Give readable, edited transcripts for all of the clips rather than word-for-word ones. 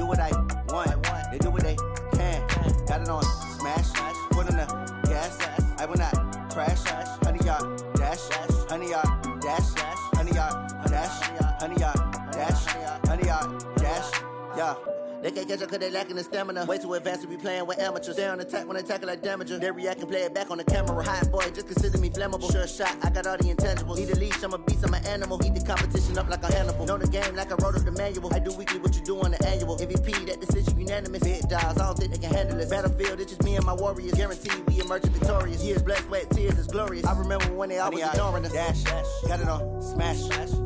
what I want. They do what they can. Got it on smash. Foot on the gas. I will not crash. 100-yard dash. 100-yard dash. 100-yard dash. 100-yard dash. 100-yard dash. Yeah. They can't catch up cause they lacking the stamina. Way too advanced to be playing with amateurs. Stay on attack when they tackle like damager. They react and play it back on the camera. Hot boy, just consider me flammable. Sure shot, I got all the intangibles. Need a leash, I'm a beast, I'm an animal. Eat the competition up like a animal. Know the game like I wrote up the manual. I do weekly what you do on the annual. MVP, that decision unanimous. Big dials, I don't think they can handle it. Battlefield, it's just me and my warriors. Guaranteed we emerging victorious. Years, blood, sweat, tears, it's glorious. I remember when they always ignoring us. Dash, got it on smash.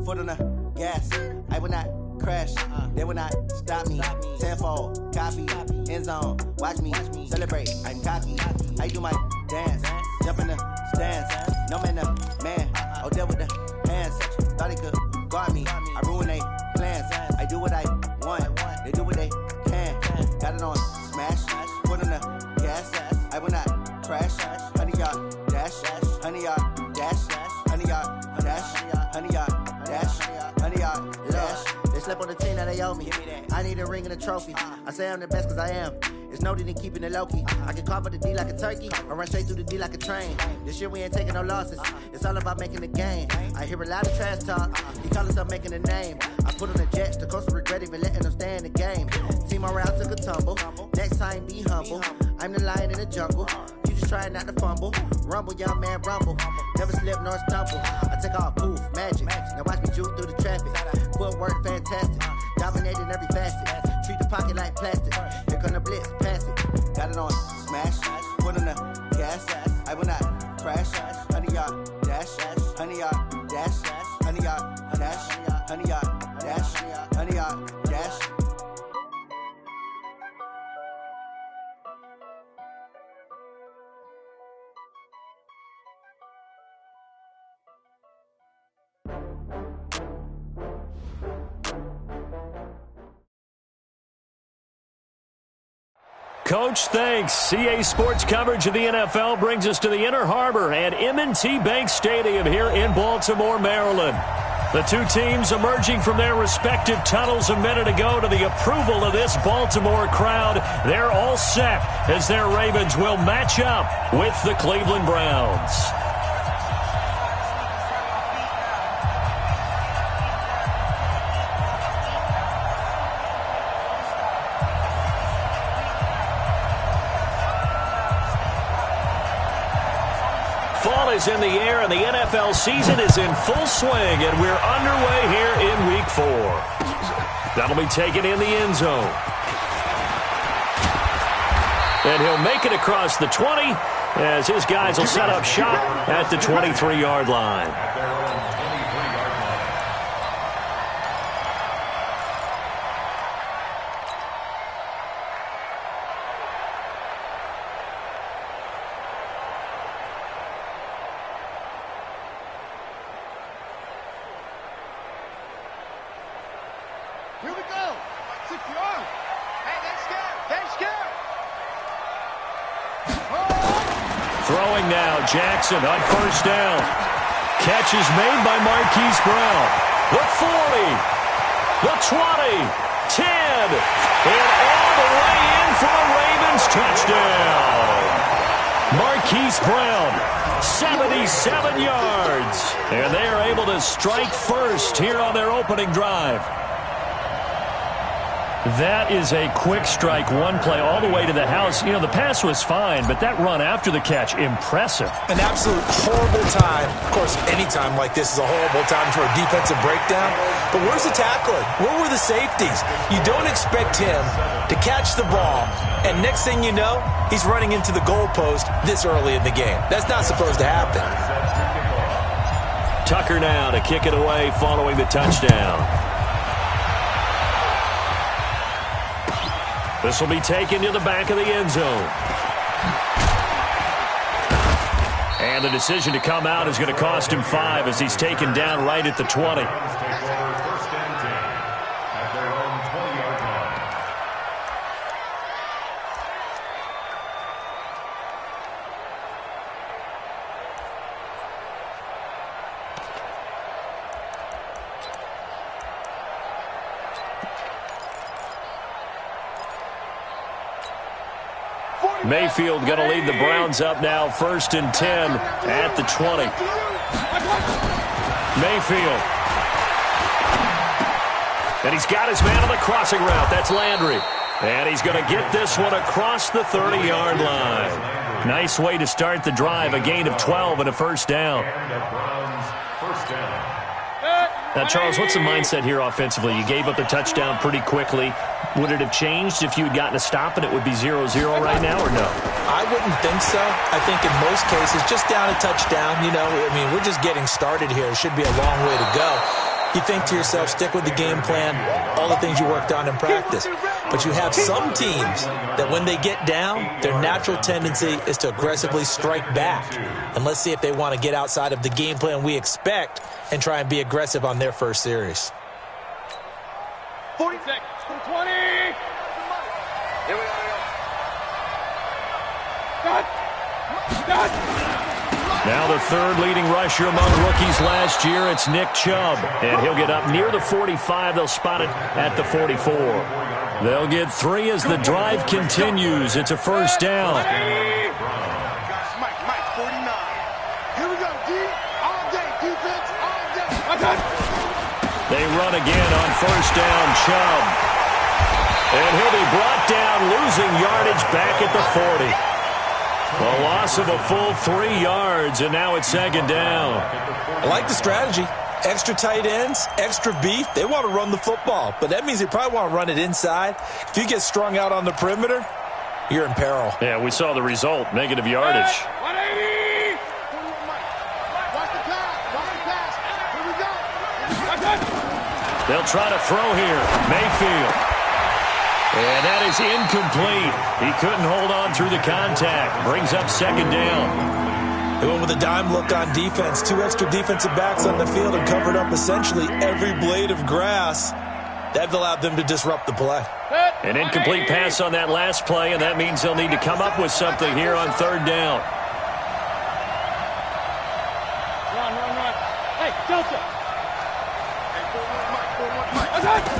Foot on the gas. I will not crash, they will not stop me. Tenfold, copy, end zone, watch me celebrate. I'm cocky, I do my dance, jump in the stands. No man, the man, oh, there with the hands. Thought he could guard me, I ruin they plans. I do what I want, they do what they can. Got it on smash, foot on the gas. I will not crash, 100-yard dash, 100-yard dash, 100-yard dash, 100-yard dash, 100-yard dash. They slept on the team that they owe me. I need a ring and a trophy. I say I'm the best cause I am. It's no need in keeping it low-key. I can carve the D like a turkey or run straight through the D like a train. This year we ain't taking no losses. It's all about making the game. I hear a lot of trash talk. He call himself making a name. I put on the Jets. The coach will regret even letting them stay in the game. Team around took a tumble. Next time be humble. I'm the lion in the jungle. You just trying not to fumble. Rumble, young man, rumble. Never slip nor stumble. I take off, poof, magic. Now watch me juke through the traffic. Footwork fantastic. Dominating every facet. Treat the pocket like plastic. Here come the blitz, pass it. Got it on smash. Foot on the gas. I will not crash. 100-yard dash. 100-yard dash. 100-yard dash. 100-yard dash. 100-yard dash. Coach, thanks. CA Sports coverage of the NFL brings us to the Inner Harbor at M&T Bank Stadium here in Baltimore, Maryland. The two teams emerging from their respective tunnels a minute ago to the approval of this Baltimore crowd. They're all set as their Ravens will match up with the Cleveland Browns. Fall is in the air, and the NFL season is in full swing, and we're underway here in Week 4. That'll be taken in the end zone. And he'll make it across the 20 as his guys will set up shop at the 23-yard line. Here we go. 6 yards. Hey, they're scared. Throwing now, Jackson on first down. Catch is made by Marquise Brown. The 40, the 20, 10, and all the way in for a Ravens touchdown. Marquise Brown, 77 yards. And they are able to strike first here on their opening drive. That is a quick strike, one play all the way to the house. You know, the pass was fine, but that run after the catch, impressive. An absolute horrible time. Of course, any time like this is a horrible time for a defensive breakdown. But where's the tackling? Where were the safeties? You don't expect him to catch the ball, and next thing you know, he's running into the goalpost this early in the game. That's not supposed to happen. Tucker now to kick it away following the touchdown. This will be taken to the back of the end zone. And the decision to come out is going to cost him 5 as he's taken down right at the 20. Mayfield going to lead the Browns up now, 1st and 10 at the 20. Mayfield. And he's got his man on the crossing route. That's Landry. And he's going to get this one across the 30-yard line. Nice way to start the drive. A gain of 12 and a first down. Now, Charles, what's the mindset here offensively? You gave up the touchdown pretty quickly. Would it have changed if you had gotten a stop and it would be 0-0 right now, or no? I wouldn't think so. I think in most cases, just down a touchdown, we're just getting started here. It should be a long way to go. You think to yourself, stick with the game plan, all the things you worked on in practice. But you have some teams that when they get down, their natural tendency is to aggressively strike back. And let's see if they want to get outside of the game plan we expect and try and be aggressive on their first series. 40 seconds. 20. Here we go. Now the third leading rusher among rookies last year, it's Nick Chubb. And he'll get up near the 45. They'll spot it at the 44. They'll get 3 as the drive continues. It's a first down. Mike, 49. Here we go, D. All day, defense, all day. They run again on first down, Chubb. And he'll be brought down, losing yardage back at the 40. A loss of a full 3 yards, and now it's second down. I like the strategy. Extra tight ends, extra beef. They want to run the football, but that means they probably want to run it inside. If you get strung out on the perimeter, you're in peril. Yeah, we saw the result, negative yardage. 180. Watch the pass. Here we go. They'll try to throw here. Mayfield. And that is incomplete. He couldn't hold on through the contact. Brings up second down. They went with a dime look on defense. 2 extra defensive backs on the field and covered up essentially every blade of grass. That allowed them to disrupt the play. An incomplete pass on that last play, and that means they'll need to come up with something here on third down. Run. Hey, Joseph. Mike.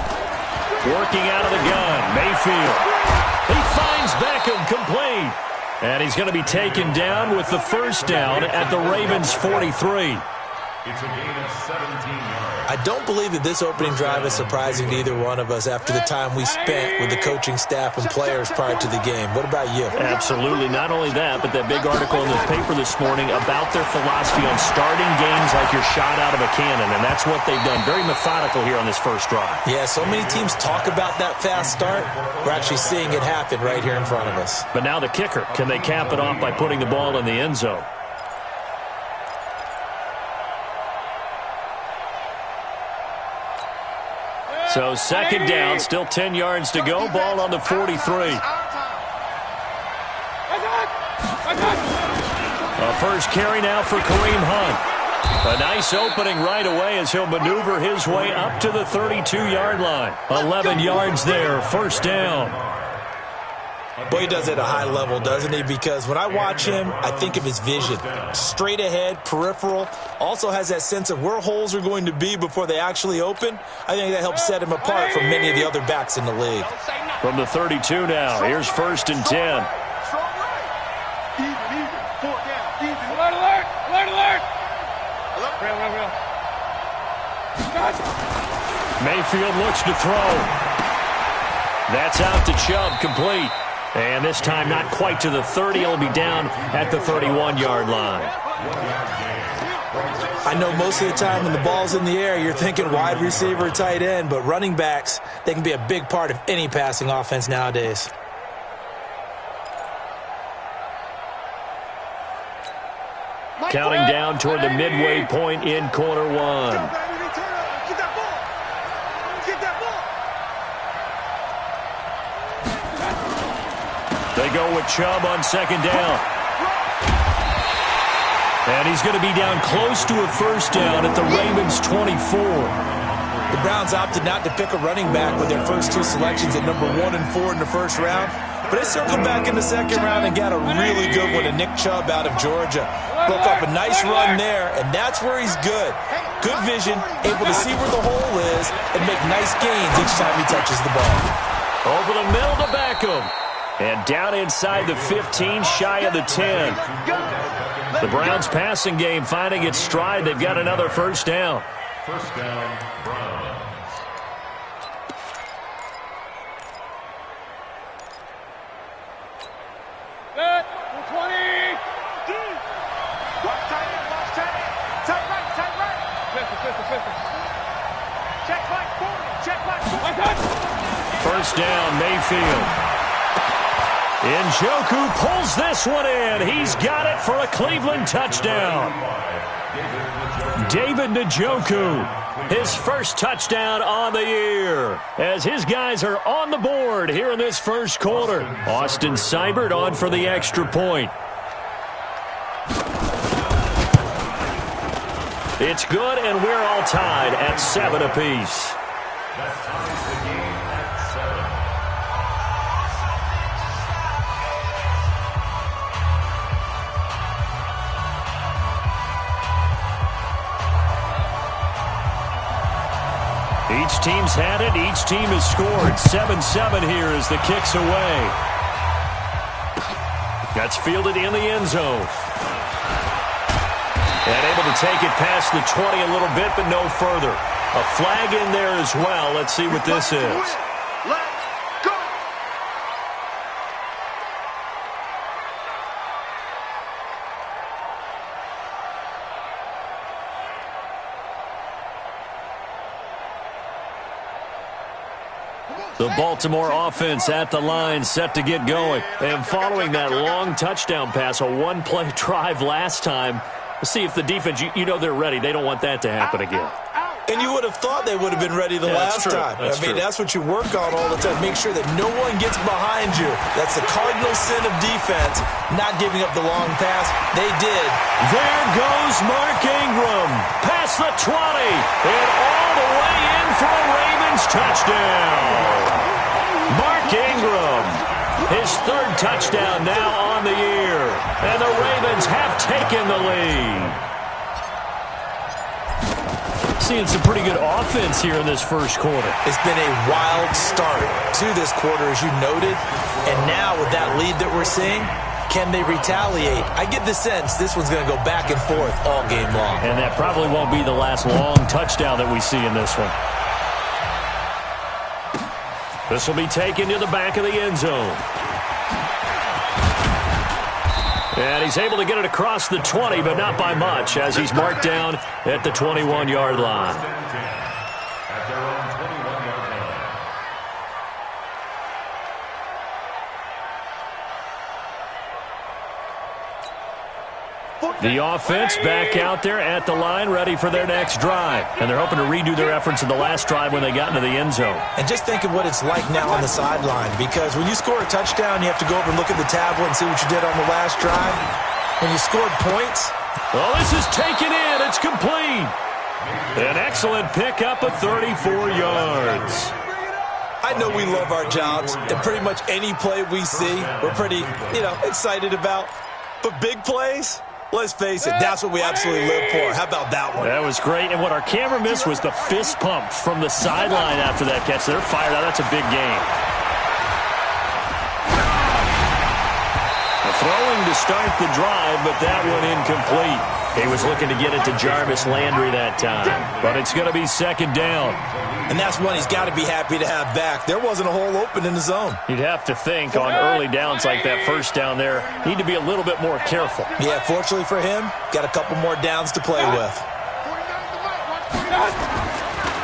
Working out of the gun, Mayfield. He finds Beckham, complete. And he's going to be taken down with the first down at the Ravens' 43. It's a gain of 17 yards. I don't believe that this opening drive is surprising to either one of us after the time we spent with the coaching staff and players prior to the game. What about you? Absolutely. Not only that, but that big article in the paper this morning about their philosophy on starting games like you're shot out of a cannon, and that's what they've done. Very methodical here on this first drive. Yeah, so many teams talk about that fast start. We're actually seeing it happen right here in front of us. But now the kicker. Can they cap it off by putting the ball in the end zone? So second down, still 10 yards to go. Ball on the 43. A first carry now for Kareem Hunt. A nice opening right away as he'll maneuver his way up to the 32-yard line. 11 yards there, first down. Boy, he does it at a high level, doesn't he? Because when I watch him, I think of his vision. Straight ahead, peripheral. Also has that sense of where holes are going to be before they actually open. I think that helps set him apart from many of the other backs in the league. From the 32 now, here's first and 10. Even. 4 down. Even. Alert. Mayfield looks to throw. That's out to Chubb, complete. And this time not quite to the 30. He'll be down at the 31-yard line. I know most of the time when the ball's in the air, you're thinking wide receiver, tight end, but running backs, they can be a big part of any passing offense nowadays. Counting down toward the midway point in quarter one. They go with Chubb on second down. And he's going to be down close to a first down at the Ravens' 24. The Browns opted not to pick a running back with their first 2 selections at number 1 and 4 in the first round. But they circled back in the second round and got a really good one to Nick Chubb out of Georgia. Broke up a nice run there, and that's where he's good. Good vision, able to see where the hole is, and make nice gains each time he touches the ball. Over the middle to Beckham. And down inside the 15, shy of the 10. The Browns passing game finding its stride. They've got another first down. First down, Browns. Set. 20. Watch tight end. Watch tight end. Tight right. Tight right. Pistol. Check back 40. Check back 40. First down, Mayfield. Njoku pulls this one in. He's got it for a Cleveland touchdown. David Njoku, his first touchdown on the year, as his guys are on the board here in this first quarter. Austin Seibert on for the extra point. It's good, and we're all tied at 7 apiece. That ties the game at 7. Each team's had it. Each team has scored. 7-7 here as the kick's away. That's fielded in the end zone. And able to take it past the 20 a little bit, but no further. A flag in there as well. Let's see what this is. Let's go. The Baltimore offense at the line, set to get going. And following that long touchdown pass, a one-play drive last time, let's see if the defense, you know they're ready. They don't want that to happen again. And you would have thought they would have been ready the last time. That's what you work on all the time. Make sure that no one gets behind you. That's the cardinal sin of defense, not giving up the long pass. They did. There goes Mark Ingram. Past the 20. And all the way in for a Ravens touchdown. Mark Ingram. His third touchdown now on the year. And the Ravens have taken the lead. Seeing some pretty good offense here in this first quarter. It's been a wild start to this quarter, as you noted. And now with that lead that we're seeing, can they retaliate? I get the sense this one's going to go back and forth all game long. And that probably won't be the last long touchdown that we see in this one. This will be taken to the back of the end zone. And he's able to get it across the 20, but not by much, as he's marked down at the 21-yard line. At their own 21-yard line. The offense back out there at the line, ready for their next drive. And they're hoping to redo their efforts in the last drive when they got into the end zone. And just think of what it's like now on the sideline, because when you score a touchdown, you have to go over and look at the tablet and see what you did on the last drive. When you scored points. Well, this is taken in. It's complete. An excellent pickup of 34 yards. I know we love our jobs, and pretty much any play we see, we're pretty, excited about. But big plays? Let's face it, that's what we absolutely live for. How about that one? That was great. And what our camera missed was the fist pump from the sideline after that catch. They're fired out. That's a big game. A throwing to start the drive, but that one incomplete. He was looking to get it to Jarvis Landry that time. But it's going to be second down. And that's one he's got to be happy to have back. There wasn't a hole open in the zone. You'd have to think on early downs like that first down there, need to be a little bit more careful. Yeah, fortunately for him, got a couple more downs to play with.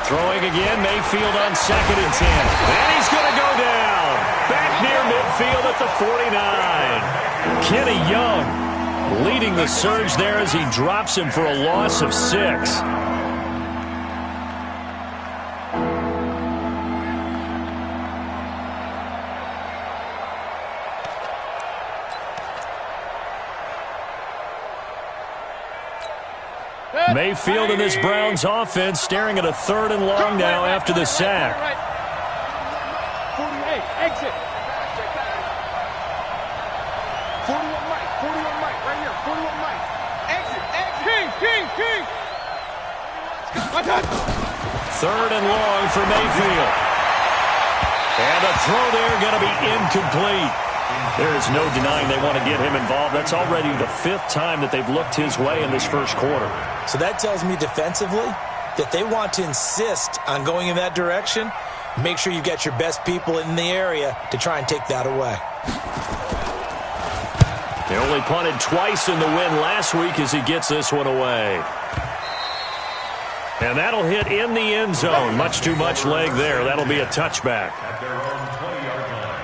Throwing again, Mayfield on 2nd and 10. And he's going to go down. Back near midfield at the 49. Kenny Young leading the surge there as he drops him for a loss of 6. Mayfield and this Browns offense staring at a 3rd and long now after the sack. 48, exit. 41 right, right here, 41 right. Exit. King. 3rd and long for Mayfield. And the throw there going to be incomplete. There is no denying they want to get him involved. That's already the 5th time that they've looked his way in this first quarter. So that tells me defensively that they want to insist on going in that direction. Make sure you get your best people in the area to try and take that away. They only punted twice in the win last week as he gets this one away. And that'll hit in the end zone. Much too much leg there. That'll be a touchback. At their own 20-yard line.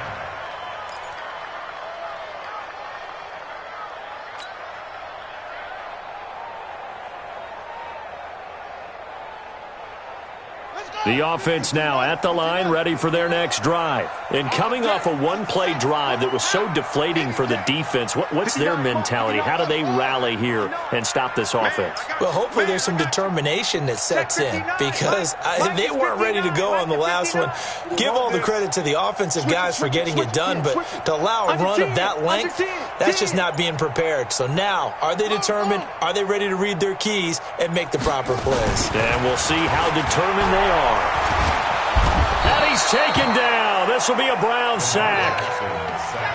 The offense now at the line, ready for their next drive. And coming off a one-play drive that was so deflating for the defense, what's their mentality? How do they rally here and stop this offense? Well, hopefully there's some determination that sets in because they weren't ready to go on the last one. Give all the credit to the offensive guys for getting it done, but to allow a run of that length, that's just not being prepared. So now, are they determined? Are they ready to read their keys and make the proper plays? And we'll see how determined they are. And he's taken down. This will be a Brown sack.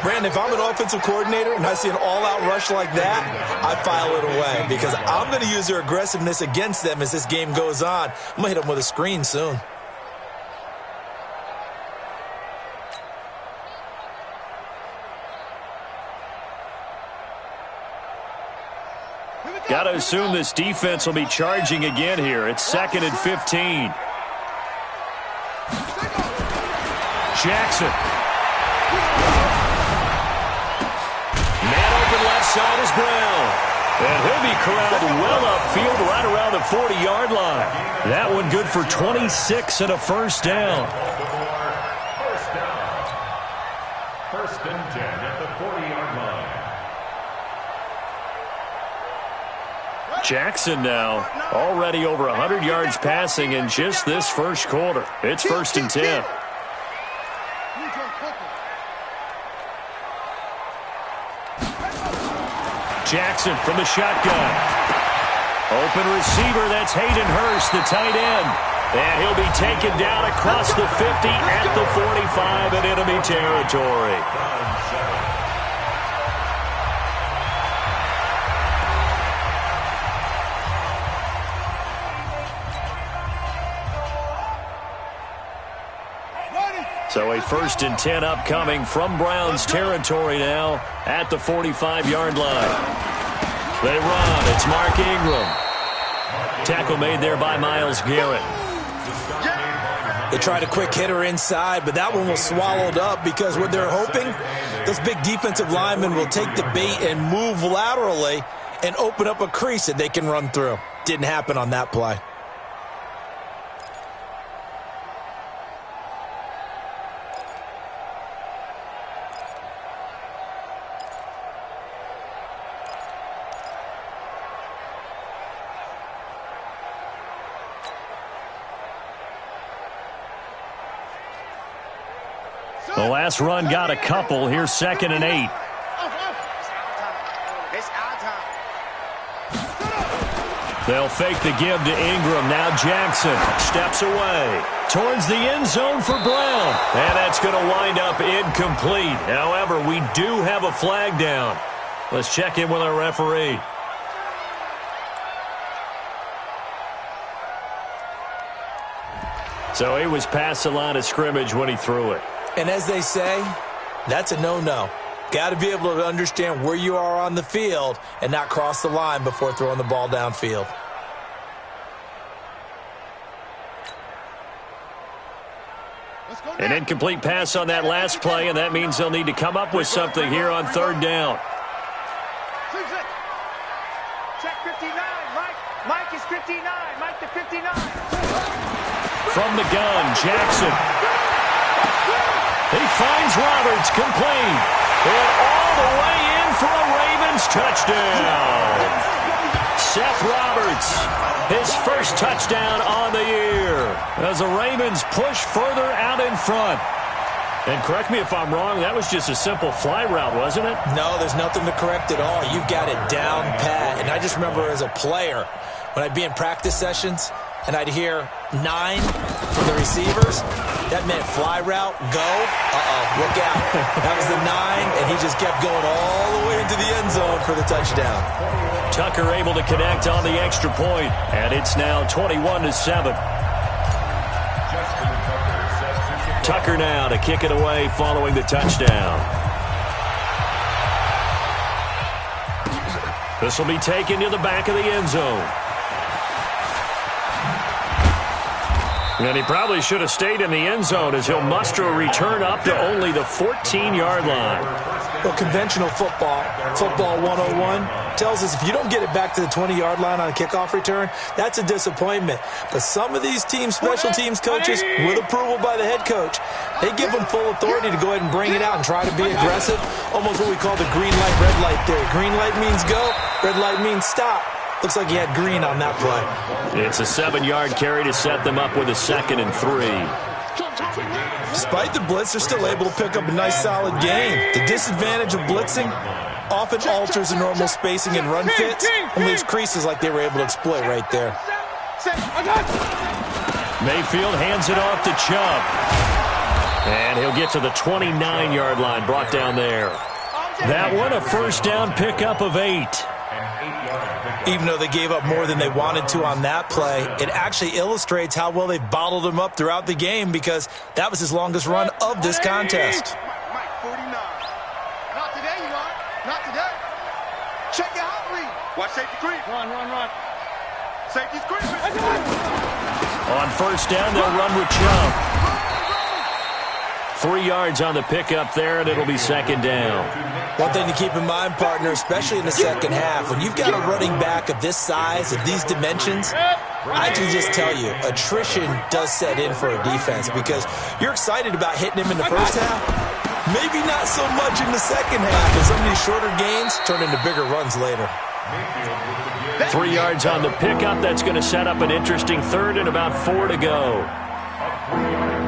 Brandon, if I'm an offensive coordinator and I see an all-out rush like that, I file it away because I'm going to use their aggressiveness against them as this game goes on. I'm going to hit them with a screen soon. Got to assume this defense will be charging again here. It's 2nd and 15. Jackson. Man open left side is Brown. And he'll be corralled well upfield right around the 40-yard line. That one good for 26 and a first down. First down. 1st and 10 at the 40-yard line. Jackson now already over 100 yards passing in just this first quarter. It's 1st and 10. Jackson from the shotgun. Open receiver, that's Hayden Hurst, the tight end. And he'll be taken down across the 50 at the 45 in enemy territory. So a 1st and 10 upcoming from Browns territory now at the 45-yard line. They run. It's Mark Ingram. Tackle made there by Myles Garrett. They tried a quick hitter inside, but that one was swallowed up because what they're hoping, those big defensive linemen will take the bait and move laterally and open up a crease that they can run through. Didn't happen on that play. The last run got a couple. Here's 2nd and 8. They'll fake the give to Ingram. Now Jackson steps away towards the end zone for Brown. And that's going to wind up incomplete. However, we do have a flag down. Let's check in with our referee. So he was past the line of scrimmage when he threw it. And as they say, that's a no-no. Got to be able to understand where you are on the field and not cross the line before throwing the ball downfield. An incomplete pass on that last play, and that means they'll need to come up with something here on 3rd down. Check 59. Mike is 59. Mike to 59. From the gun, Jackson. He finds Roberts, complete. And all the way in for a Ravens touchdown. Seth Roberts, his first touchdown on the year as the Ravens push further out in front. And correct me if I'm wrong, that was just a simple fly route, wasn't it? No, there's nothing to correct at all. You've got it down pat. And I just remember as a player, when I'd be in practice sessions and I'd hear 9, from the receivers. That meant fly route, go. Look out. That was the 9, and he just kept going all the way into the end zone for the touchdown. Tucker able to connect on the extra point, and it's now 21-7. Tucker now to kick it away following the touchdown. This will be taken to the back of the end zone. And he probably should have stayed in the end zone as he'll muster a return up to only the 14-yard line. Well, conventional football 101, tells us if you don't get it back to the 20-yard line on a kickoff return, that's a disappointment. But some of these special teams coaches, with approval by the head coach, they give them full authority to go ahead and bring it out and try to be aggressive, almost what we call the green light, red light theory. Green light means go, red light means stop. Looks like he had green on that play. It's a 7-yard carry to set them up with a 2nd and 3. Despite the blitz, they're still able to pick up a nice solid gain. The disadvantage of blitzing often alters the normal spacing and run fits and leaves creases like they were able to exploit right there. Mayfield hands it off to Chubb. And he'll get to the 29-yard line, brought down there. That one, a first down pickup of 8. Even though they gave up more than they wanted to on that play, it actually illustrates how well they bottled him up throughout the game because that was his longest run of this contest. Mike, 49. Not today, Elon. Not today. Check your hot read. Watch safety creep. Run. Safety's creeping. On first down, they'll run with Chubb. 3 yards on the pickup there, and it'll be 2nd down. One thing to keep in mind, partner, especially in the second half, when you've got a running back of this size, of these dimensions, I can just tell you, attrition does set in for a defense because you're excited about hitting him in the first half, maybe not so much in the second half, and some of these shorter gains turn into bigger runs later. 3 yards on the pickup. That's going to set up an interesting 3rd and about 4 to go.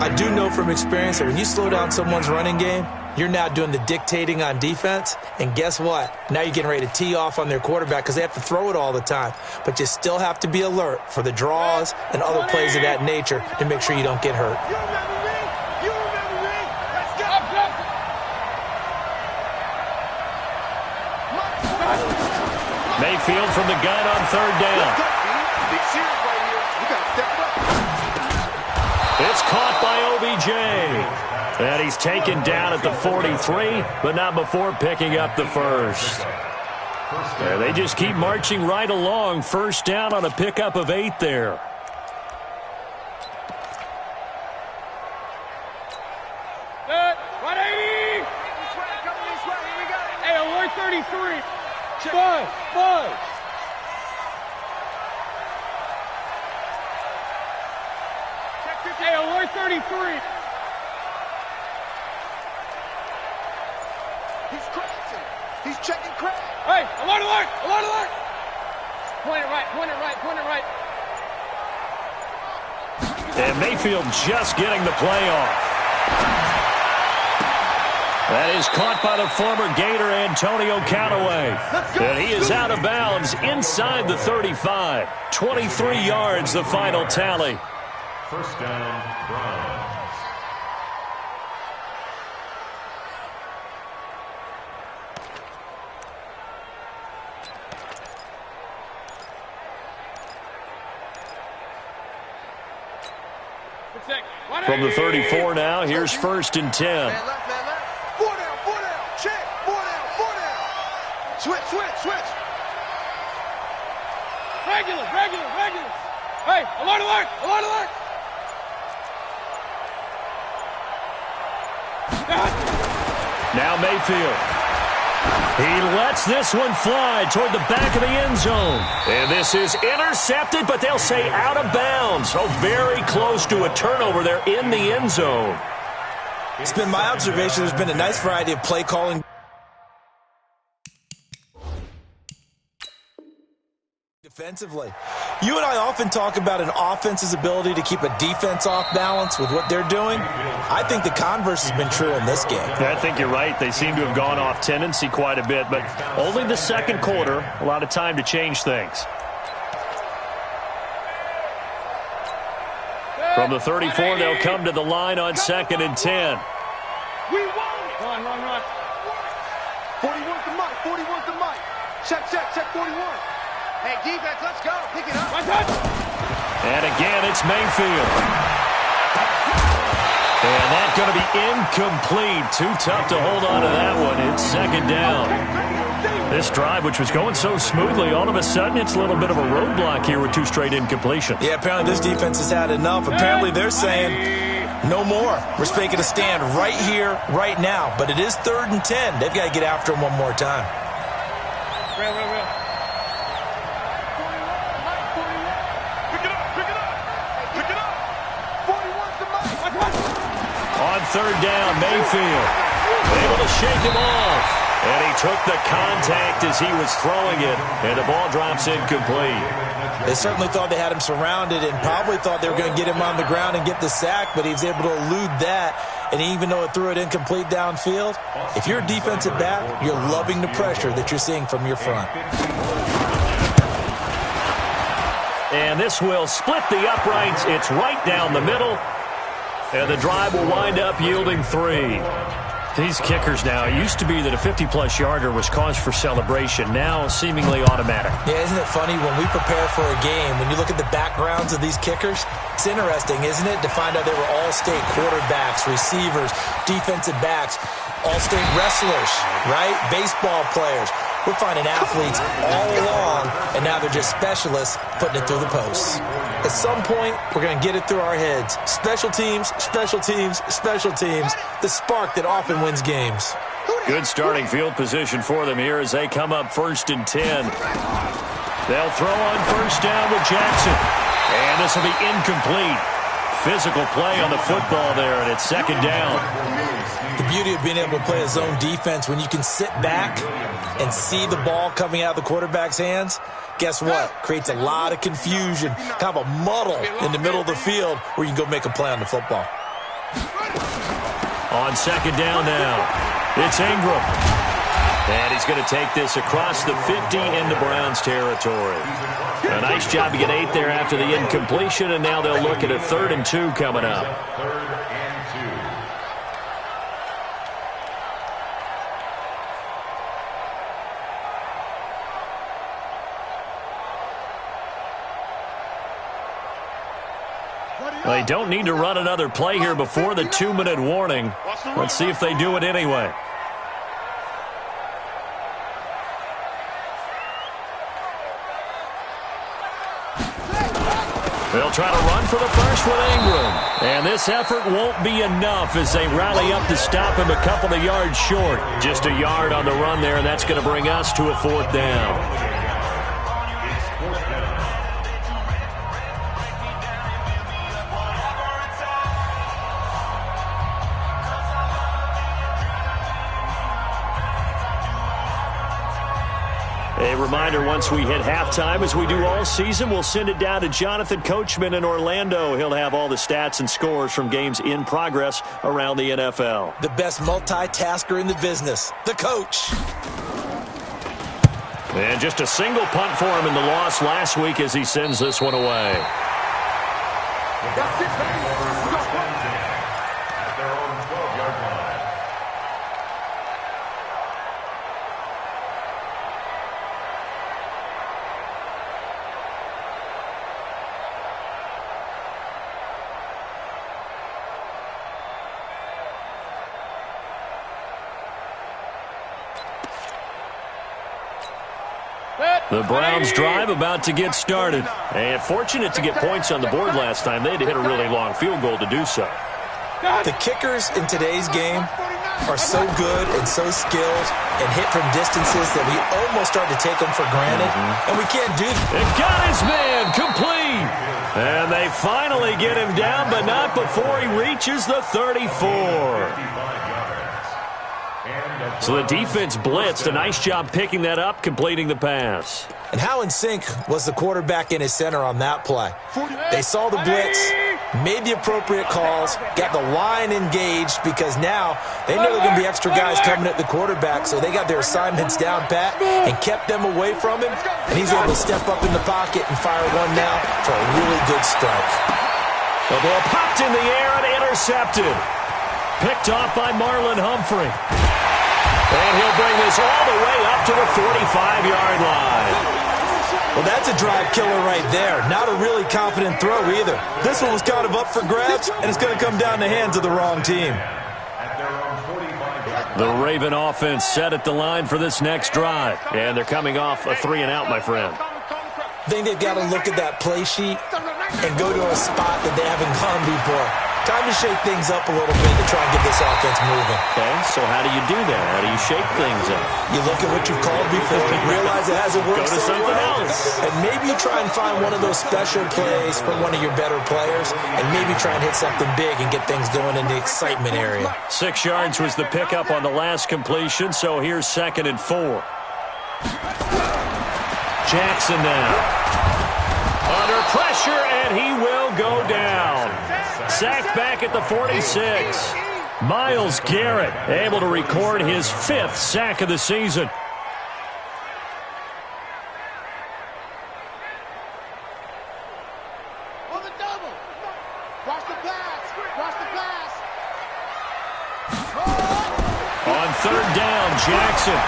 I do know from experience that when you slow down someone's running game, you're now doing the dictating on defense, and guess what? Now you're getting ready to tee off on their quarterback because they have to throw it all the time. But you still have to be alert for the draws and other plays of that nature to make sure you don't get hurt. You remember me? Let's go. Mayfield from the gun on 3rd down. Big series right here. You got to step it up. It's caught by OBJ. And he's taken down at the 43, but not before picking up the first. They just keep marching right along. First down on a pickup of 8 there. Good. 180. This way, coming this way. Here we go. Hey, alert 33. Buzz. Hey, alert 33. He's crossing. He's checking crack. Hey, alert. Point it right. And Mayfield just getting the play off. That is caught by the former Gator Antonio Callaway. And he is out of bounds inside the 35. 23 yards, the final tally. First down, Browns. From the 34 now, here's 1st and 10. Man left. 4 down. Check. 4 down. Switch. Regular. Hey, alert. Now Mayfield. He lets this one fly toward the back of the end zone. And this is intercepted, but they'll say out of bounds. So very close to a turnover there in the end zone. It's been my observation there's been a nice variety of play calling defensively. You and I often talk about an offense's ability to keep a defense off balance with what they're doing. I think the converse has been true in this game. I think you're right. They seem to have gone off tendency quite a bit, but only the second quarter, a lot of time to change things. From the 34, they'll come to the line on 2nd and 10. We won it. Run. 41's the mic. 41's the mic. Check 41. Hey, defense, let's go. Pick it up. And again, it's Mayfield. And that's going to be incomplete. Too tough to hold on to that one. It's 2nd down. This drive, which was going so smoothly, all of a sudden it's a little bit of a roadblock here with 2 straight incompletion. Yeah, apparently this defense has had enough. Apparently they're saying no more. We're making a stand right here, right now. But it is 3rd and 10. They've got to get after him one more time. Real. Pick it up. 41's the mic. On 3rd down, Mayfield able to shake him off. And he took the contact as he was throwing it, and the ball drops incomplete. They certainly thought they had him surrounded and probably thought they were going to get him on the ground and get the sack, but he was able to elude that. And even though it threw it incomplete downfield, if you're a defensive back, you're loving the pressure that you're seeing from your front. And this will split the uprights. It's right down the middle, and the drive will wind up yielding 3. These kickers now, it used to be that a 50-plus yarder was cause for celebration. Now, seemingly automatic. Yeah, isn't it funny when we prepare for a game, when you look at the backgrounds of these kickers, it's interesting, isn't it, to find out they were all-state quarterbacks, receivers, defensive backs, all-state wrestlers, right? Baseball players. We're finding athletes all along, and now they're just specialists putting it through the posts. At some point, we're going to get it through our heads. Special teams, special teams, special teams. The spark that often wins games. Good starting field position for them here as they come up 1st and 10. They'll throw on 1st down with Jackson. And this will be incomplete. Physical play on the football there, and it's 2nd down. The beauty of being able to play a zone defense, when you can sit back and see the ball coming out of the quarterback's hands, guess what? Creates a lot of confusion, kind of a muddle in the middle of the field where you can go make a play on the football. On 2nd down now, it's Ingram. And he's going to take this across the 50 into Browns territory. A nice job to get 8 there after the incompletion, and now they'll look at a 3rd and 2 coming up. 3rd and 2. They don't need to run another play here before the 2-minute warning. Let's see if they do it anyway. They'll try to run for the first with Ingram. And this effort won't be enough as they rally up to stop him a couple of yards short. Just a yard on the run there, and that's going to bring us to a 4th down. A reminder, once we hit halftime, as we do all season, we'll send it down to Jonathan Coachman in Orlando. He'll have all the stats and scores from games in progress around the NFL. The best multitasker in the business, the coach. And just a single punt for him in the loss last week as he sends this one away. That's it, baby. At their own 12-yard line. The Browns drive about to get started. And fortunate to get points on the board last time. They had to hit a really long field goal to do so. The kickers in today's game are so good and so skilled and hit from distances that we almost start to take them for granted. And we can't do that. They've got his man complete. And they finally get him down, but not before he reaches the 34. So the defense blitzed. A nice job picking that up, completing the pass. And how in sync was the quarterback and his center on that play? They saw the blitz, made the appropriate calls, got the line engaged because now they know there are going to be extra guys coming at the quarterback, so they got their assignments down pat and kept them away from him, and he's able to step up in the pocket and fire one now for a really good strike. The ball popped in the air and intercepted. Picked off by Marlon Humphrey. And he'll bring this all the way up to the 45-yard line. Well, that's a drive killer right there. Not a really confident throw either. This one was kind of up for grabs, and it's going to come down the hands of the wrong team. The Raven offense set at the line for this next drive. And they're coming off a 3-and-out, my friend. I think they've got to look at that play sheet and go to a spot that they haven't gone before. Time to shake things up a little bit to try and get this offense moving. Okay, so how do you do that? How do you shake things up? You look at what you've called before, realize it hasn't worked so something well, else. And maybe you try and find one of those special plays from one of your better players, and maybe try and hit something big and get things going in the excitement area. 6 yards was the pickup on the last completion, so here's 2nd and 4. Jackson now. Under pressure, and he will go down. Sacked back at the 46. Myles Garrett able to record his 5th sack of the season. On the double. Watch the pass. Watch the pass. On 3rd down, Jackson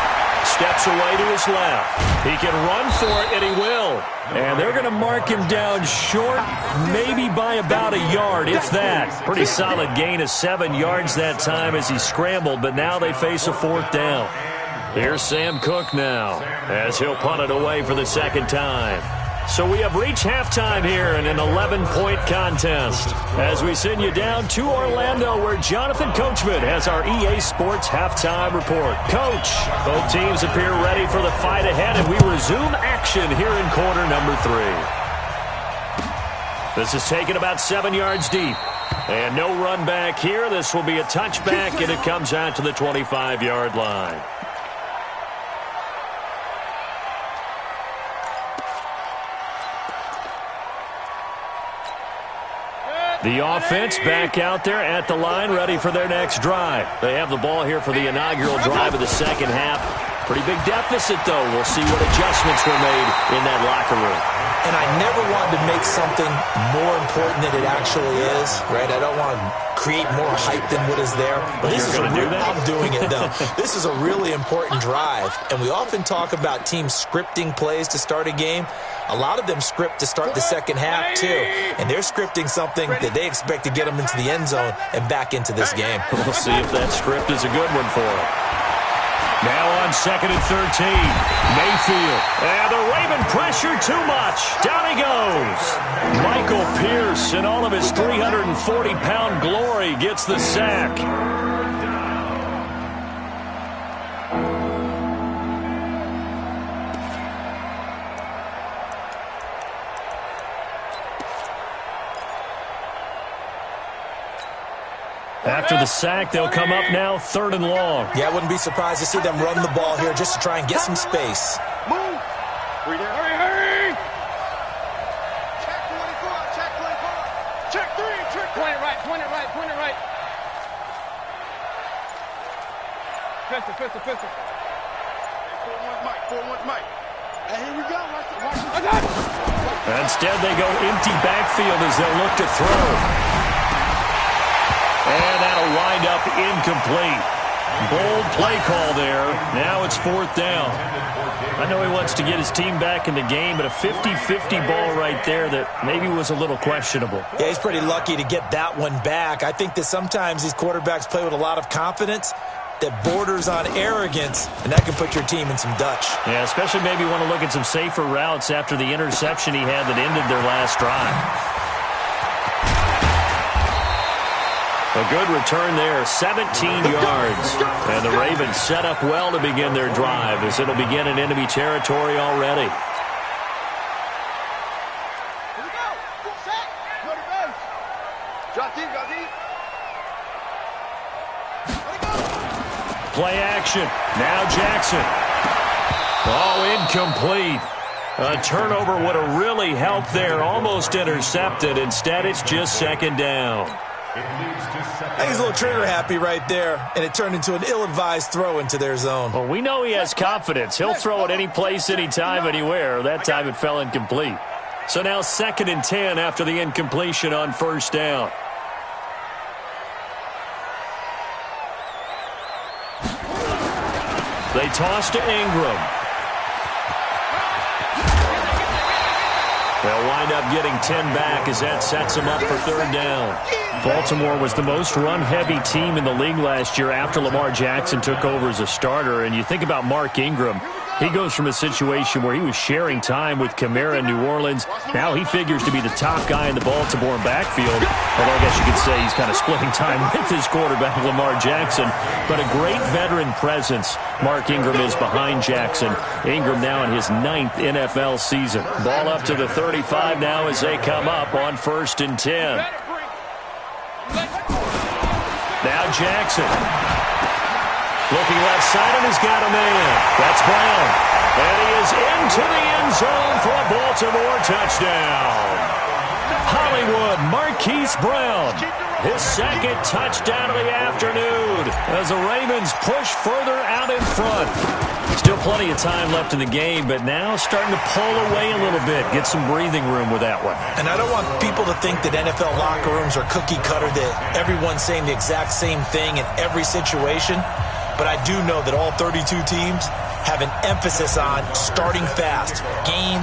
steps away to his left. He can run for it, and he will. And they're going to mark him down short, maybe by about a yard, if that. Pretty solid gain of 7 yards that time as he scrambled, but now they face a 4th down. Here's Sam Cook now, as he'll punt it away for the 2nd time. So we have reached halftime here in an 11-point contest as we send you down to Orlando where Jonathan Coachman has our EA Sports halftime report. Coach, both teams appear ready for the fight ahead, and we resume action here in quarter number 3. This is taken about 7 yards deep. And no run back here. This will be a touchback, and it comes out to the 25-yard line. The offense back out there at the line, ready for their next drive. They have the ball here for the inaugural drive of the second half. Pretty big deficit, though. We'll see what adjustments were made in that locker room. And I never wanted to make something more important than it actually is, right? I don't want to create more hype than what is there. But this is I'm doing it, though. This is a really important drive. And we often talk about teams scripting plays to start a game. A lot of them script to start the second half, too. And they're scripting something that they expect to get them into the end zone and back into this game. We'll see if that script is a good one for them. Now on 2nd and 13, Mayfield. And the Raven pressure too much. Down he goes. Michael Pierce, in all of his 340-pound glory, gets the sack. After the sack, they'll come up now 3rd and long. Yeah, I wouldn't be surprised to see them run the ball here just to try and get some space. Move. Hurry, hurry. Check 24. Check 24. Check 3. Check 20 right. 20 right. 20 right. Pistol. 4-1 Mike. 4-1 Mike. And here we go. Watch it. Instead, they go empty backfield as they'll look to throw. And that'll wind up incomplete. Bold play call there. Now it's 4th down. I know he wants to get his team back in the game, but a 50-50 ball right there that maybe was a little questionable. Yeah, he's pretty lucky to get that one back. I think that sometimes these quarterbacks play with a lot of confidence that borders on arrogance, and that can put your team in some Dutch. Yeah, especially maybe want to look at some safer routes after the interception he had that ended their last drive. A good return there, 17 yards. And the Ravens set up well to begin their drive as it'll begin in enemy territory already. Here we go. Full sack. Go to base. Drop deep. Play action. Now Jackson. Oh, incomplete. A turnover would have really helped there. Almost intercepted. Instead, it's just 2nd down. I think he's a little trigger happy right there, and it turned into an ill-advised throw into their zone. Well, we know he has confidence. He'll throw it any place, anytime, anywhere. That time it fell incomplete. So now 2nd and 10 after the incompletion on first down. They toss to Ingram. They'll wind up getting 10 back as that sets them up for 3rd down. Baltimore was the most run-heavy team in the league last year after Lamar Jackson took over as a starter. And you think about Mark Ingram. He goes from a situation where he was sharing time with Kamara in New Orleans. Now he figures to be the top guy in the Baltimore backfield. Although I guess you could say he's kind of splitting time with his quarterback, Lamar Jackson. But a great veteran presence. Mark Ingram is behind Jackson. Ingram now in his 9th NFL season. Ball up to the 35 now as they come up on 1st and 10. Now Jackson. Looking left side, and he's got a man. That's Brown. And he is into the end zone for a Baltimore touchdown. Hollywood, Marquise Brown. His 2nd touchdown of the afternoon as the Ravens push further out in front. Still plenty of time left in the game, but now starting to pull away a little bit. Get some breathing room with that one. And I don't want people to think that NFL locker rooms are cookie cutter, that everyone's saying the exact same thing in every situation. But I do know that all 32 teams have an emphasis on starting fast. Game,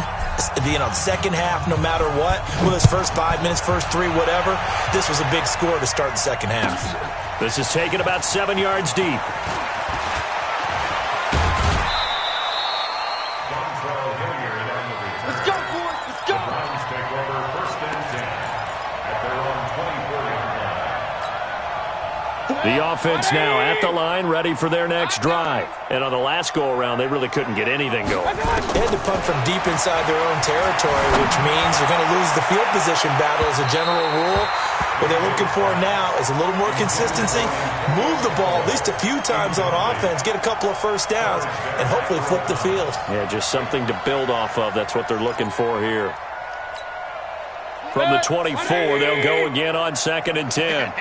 second half, no matter what. Whether it's first 5 minutes, first 3, whatever. This was a big score to start the second half. This is taken about 7 yards deep. Let's go, boys. Let's go. The Browns take over 1st and 10 at their own 24-yard line. The offense now at the line, ready for their next drive. And on the last go-around, they really couldn't get anything going. They had to punt from deep inside their own territory, which means you're going to lose the field position battle as a general rule. What they're looking for now is a little more consistency, move the ball at least a few times on offense, get a couple of first downs, and hopefully flip the field. Yeah, just something to build off of. That's what they're looking for here. From the 24, they'll go again on 2nd and 10.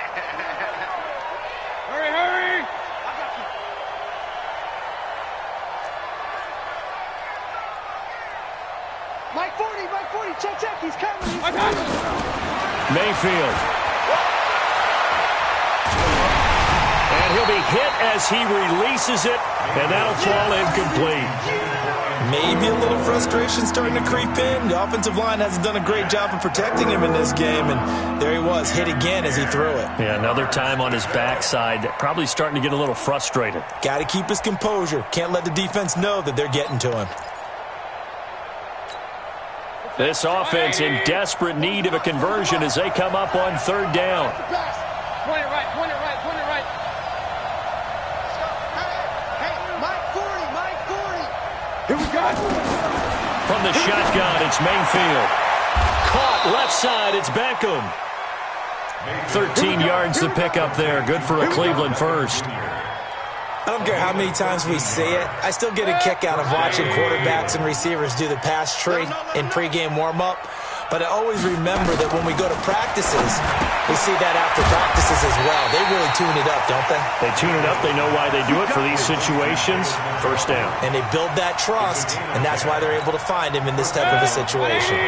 Mike 40, check, he's coming. Mayfield. And he'll be hit as he releases it, and that'll fall incomplete. Maybe a little frustration starting to creep in. The offensive line hasn't done a great job of protecting him in this game, and there he was, hit again as he threw it. Yeah, another time on his backside, probably starting to get a little frustrated. Got to keep his composure. Can't let the defense know that they're getting to him. This offense in desperate need of a conversion as they come up on 3rd down. Point it right. Hey, Mike 40. Here we go. From the shotgun, it's Mayfield. Caught left side, it's Beckham. 13 yards to pick up there. Good for a Cleveland first. I don't care how many times we see it. I still get a kick out of watching quarterbacks and receivers do the pass tree in pregame warm-up. But I always remember that when we go to practices, we see that after practices as well. They really tune it up, don't they? They tune it up. They know why they do it for these situations. First down. And they build that trust, and that's why they're able to find him in this type of a situation.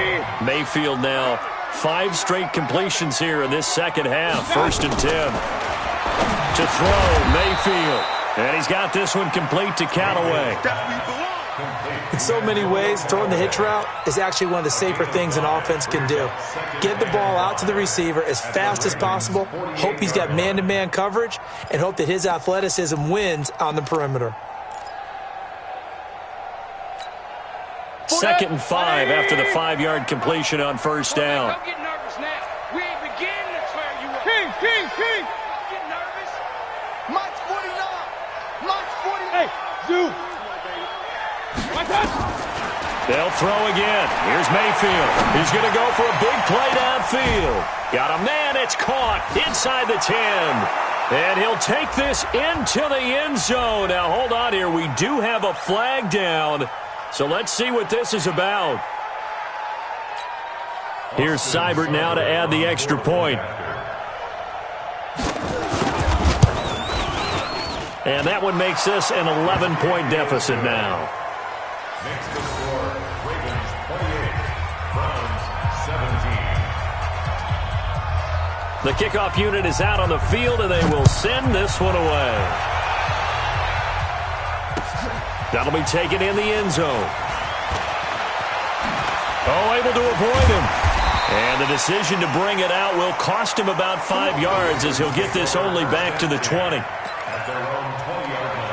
Mayfield now 5 straight completions here in this second half. 1st and 10. To throw, Mayfield. And he's got this one complete to Callaway. In so many ways, throwing the hitch route is actually one of the safer things an offense can do. Get the ball out to the receiver as fast as possible, hope he's got man-to-man coverage, and hope that his athleticism wins on the perimeter. 2nd and 5 after the 5-yard completion on 1st down. Don't get nervous now. We ain't beginning to tear you up. King. Don't get nervous. Mike's 49. Mike's 49. Hey, Zoo. They'll throw again. Here's Mayfield. He's going to go for a big play downfield. Got a man. It's caught inside the 10. And he'll take this into the end zone. Now, hold on here. We do have a flag down. So let's see what this is about. Here's Seibert now to add the extra point. And that one makes this an 11-point deficit now. Makes the score Ravens 28, Browns The kickoff unit is out on the field, and they will send this one away. That'll be taken in the end zone. Oh, able to avoid him. And the decision to bring it out will cost him about 5 yards as he'll get this only back to the 20. At their own 20-yard line.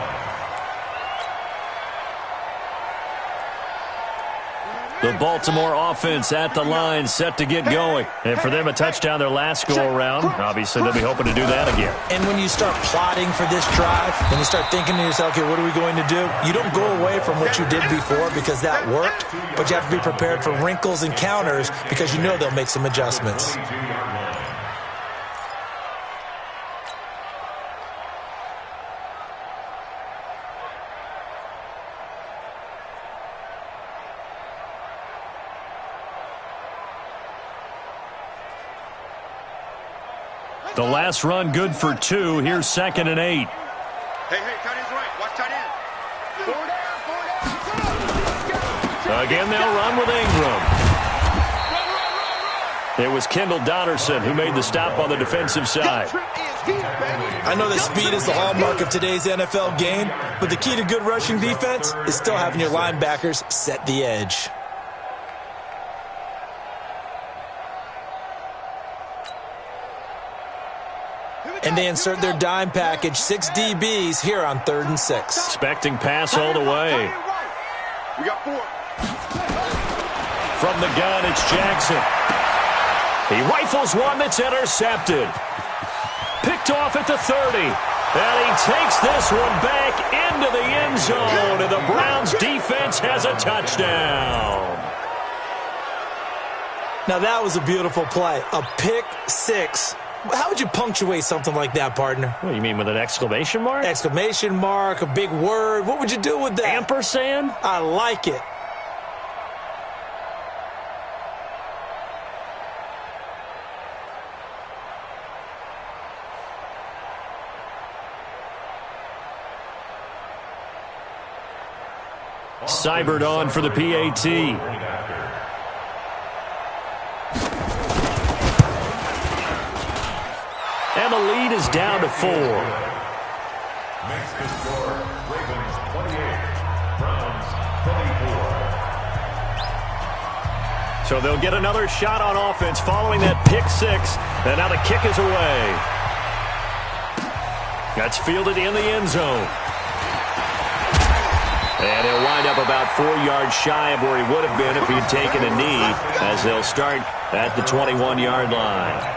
The Baltimore offense at the line, set to get going. And for them, a touchdown their last go-around. Obviously, they'll be hoping to do that again. And when you start plotting for this drive, when you start thinking to yourself, okay, what are we going to do? You don't go away from what you did before because that worked, but you have to be prepared for wrinkles and counters because you know they'll make some adjustments. The last run good for 2. Here's 2nd and 8. Hey, tight end's right. Watch tight end. 4 down. Again, they'll run with Ingram. It was Kendall Donnerson who made the stop on the defensive side. I know that speed is the hallmark of today's NFL game, but the key to good rushing defense is still having your linebackers set the edge. And they insert their dime package, 6 DBs here on 3rd and 6. Expecting pass all the way. We got 4. From the gun, it's Jackson. He rifles one that's intercepted. Picked off at the 30. And he takes this one back into the end zone. And the Browns defense has a touchdown. Now that was a beautiful play. A pick 6. How would you punctuate something like that, partner? What, you mean with an exclamation mark? Exclamation mark, a big word. What would you do with that? Ampersand? I like it. Seibert on for the PAT. And the lead is down to 4. Makes the score Ravens 28, Browns 34. So they'll get another shot on offense following that pick 6. And now the kick is away. That's fielded in the end zone. And he'll wind up about 4 yards shy of where he would have been if he'd taken a knee, as they'll start at the 21-yard line.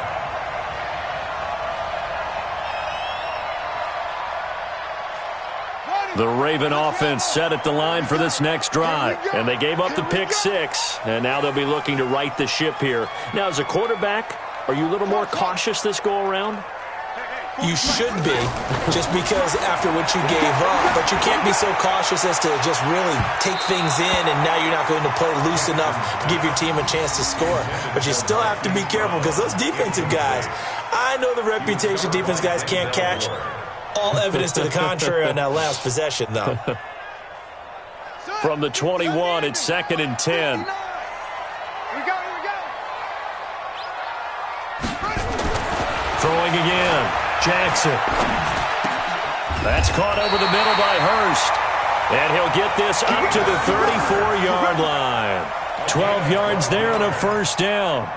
The Raven offense set at the line for this next drive. And they gave up the pick 6. And now they'll be looking to right the ship here. Now, as a quarterback, are you a little more cautious this go-around? You should be, just because after what you gave up. But you can't be so cautious as to just really take things in, and now you're not going to play loose enough to give your team a chance to score. But you still have to be careful because those defensive guys, I know the reputation defense guys can't catch. All evidence to the contrary on that last possession, though. From the 21, it's 2nd and 10. Throwing again. Jackson. That's caught over the middle by Hurst. And he'll get this up to the 34-yard line. 12 yards there and a first down.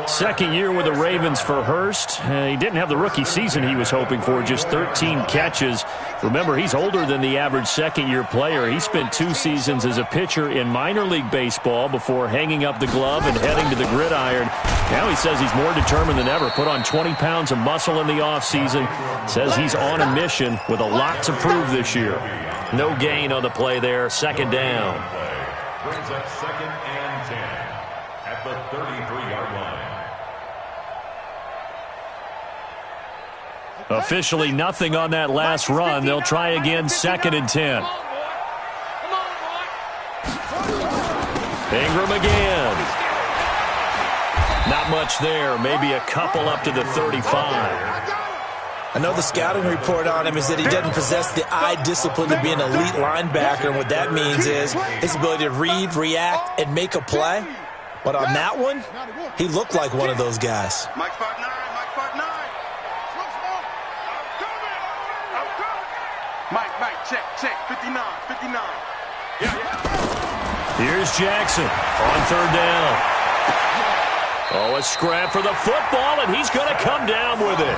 Second year with the Ravens for Hurst. He didn't have the rookie season he was hoping for, just 13 catches. Remember, he's older than the average second-year player. He spent 2 seasons as a pitcher in minor league baseball before hanging up the glove and heading to the gridiron. Now he says he's more determined than ever. Put on 20 pounds of muscle in the offseason. Says he's on a mission with a lot to prove this year. No gain on the play there. Second down. Brings up 2nd and 10 at the 33-yard line. Officially nothing on that last run. They'll try again, 2nd and 10. Ingram again. Not much there. Maybe a couple up to the 35. I know the scouting report on him is that he doesn't possess the eye discipline to be an elite linebacker. And what that means is his ability to read, react, and make a play. But on that one, he looked like one of those guys. Mike 5'9", Mike 5'9". Mike, check, 59. Yeah. Here's Jackson on third down. Oh, a scrap for the football, and he's going to come down with it.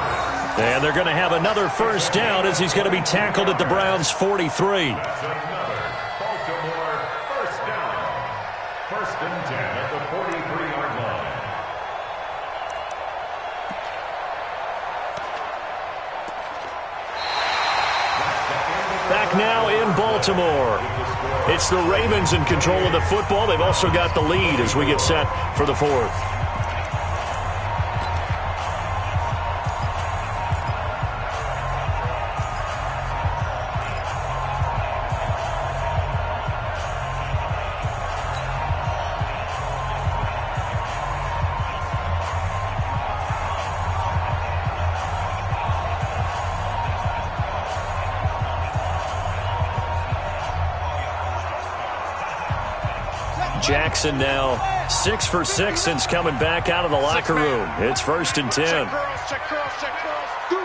And they're going to have another first down as he's going to be tackled at the Browns' 43. That's another Baltimore first down. First and 10 at the 43-yard line. Back now in Baltimore. It's the Ravens in control of the football. They've also got the lead as we get set for the fourth. Jackson now 6 for 6 since coming back out of the locker room. It's first and 10. Check curls. Deuce.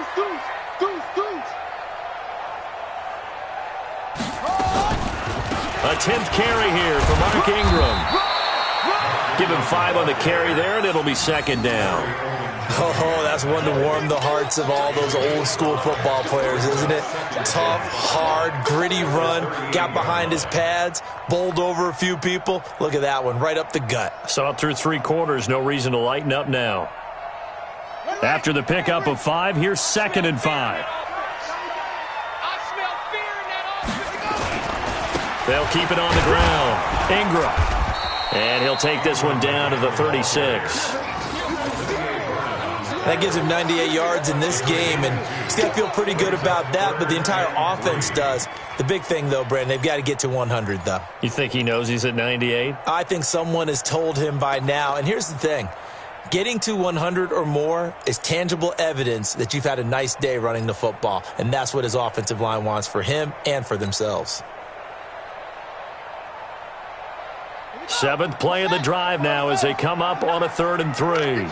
A 10th carry here for Mark Ingram. Give him 5 on the carry there, and it'll be second down. Oh, that's one to warm the hearts of all those old school football players, isn't it? Tough, hard, gritty run, got behind his pads, bowled over a few people. Look at that one, right up the gut. Saw it through 3 quarters, no reason to lighten up now. After the pickup of 5, here's second and 5. They'll keep it on the ground. Ingram. And he'll take this one down to the 36. That gives him 98 yards in this game, and he's got to feel pretty good about that, but the entire offense does. The big thing, though, Brandon, they've got to get to 100, though. You think he knows he's at 98? I think someone has told him by now, and here's the thing. Getting to 100 or more is tangible evidence that you've had a nice day running the football, and that's what his offensive line wants for him and for themselves. 7th play of the drive now as they come up on a 3rd and 3.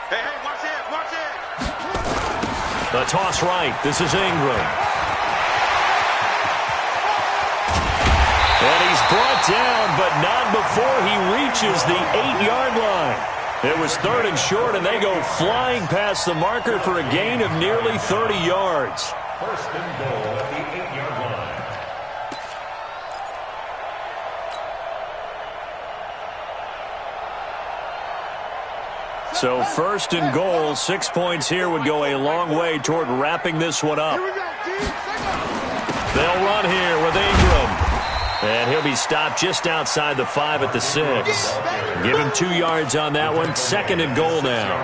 Hey, watch it. The toss right. This is Ingram. And he's brought down, but not before he reaches the 8-yard line. It was 3rd and short, and they go flying past the marker for a gain of nearly 30 yards. First and goal at the 8-yard line. So first and goal, 6 points here would go a long way toward wrapping this one up. They'll run here with Ingram. And he'll be stopped just outside the 5 at the 6. Give him 2 yards on that one. 2nd and goal now.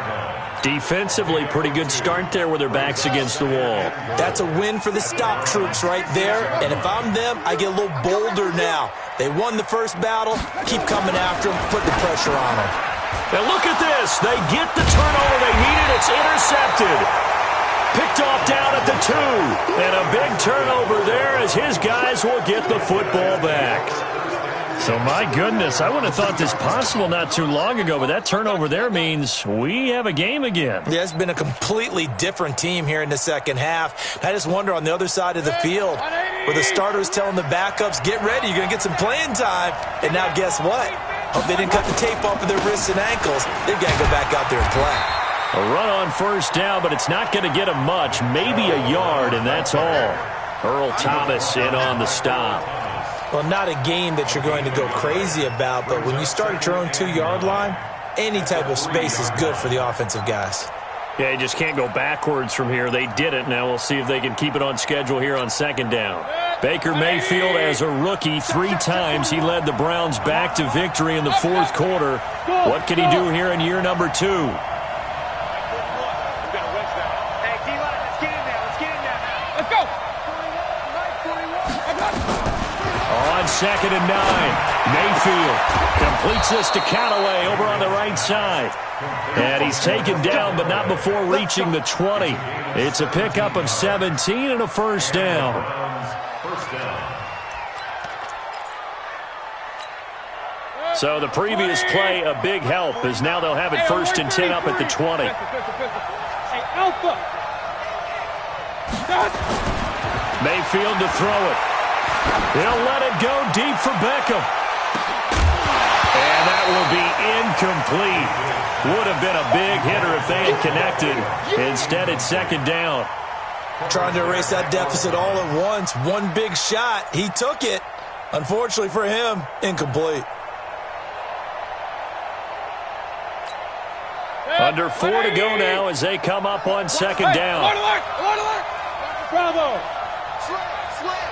Defensively, pretty good start there with their backs against the wall. That's a win for the stop troops right there. And if I'm them, I get a little bolder now. They won the first battle. Keep coming after them. Put the pressure on them. And look at this. They get the turnover they needed. It's intercepted. Picked off down at the 2. And a big turnover there as his guys will get the football back. So, my goodness, I would have thought this possible not too long ago, but that turnover there means we have a game again. Yeah, it's been a completely different team here in the second half. I just wonder on the other side of the field where the starters telling the backups, get ready, you're going to get some playing time. And now guess what? Hope they didn't cut the tape off of their wrists and ankles. They've got to go back out there and play. A run on first down, but it's not going to get them much, maybe a yard, and that's all. Earl Thomas in on the stop. Well, not a game that you're going to go crazy about, but when you start at your own 2-yard line, any type of space is good for the offensive guys. Yeah, you just can't go backwards from here. They did it. Now we'll see if they can keep it on schedule here on second down. Baker Mayfield, as a rookie, 3 times he led the Browns back to victory in the fourth quarter. What can he do here in year number 2? On 2nd and 9, Mayfield completes this to Callaway over on the right side. And he's taken down, but not before reaching the 20. It's a pickup of 17 and a first down. So the previous play, a big help, as now they'll have it 1st and 10 up at the 20. Hey, Alpha. Mayfield to throw it. He'll let it go deep for Beckham. And that will be incomplete. Would have been a big hitter if they had connected. Instead, it's 2nd down. Trying to erase that deficit all at once. One big shot. He took it. Unfortunately for him, incomplete. Under 4 to go now as they come up on 2nd down. Bravo. Slam.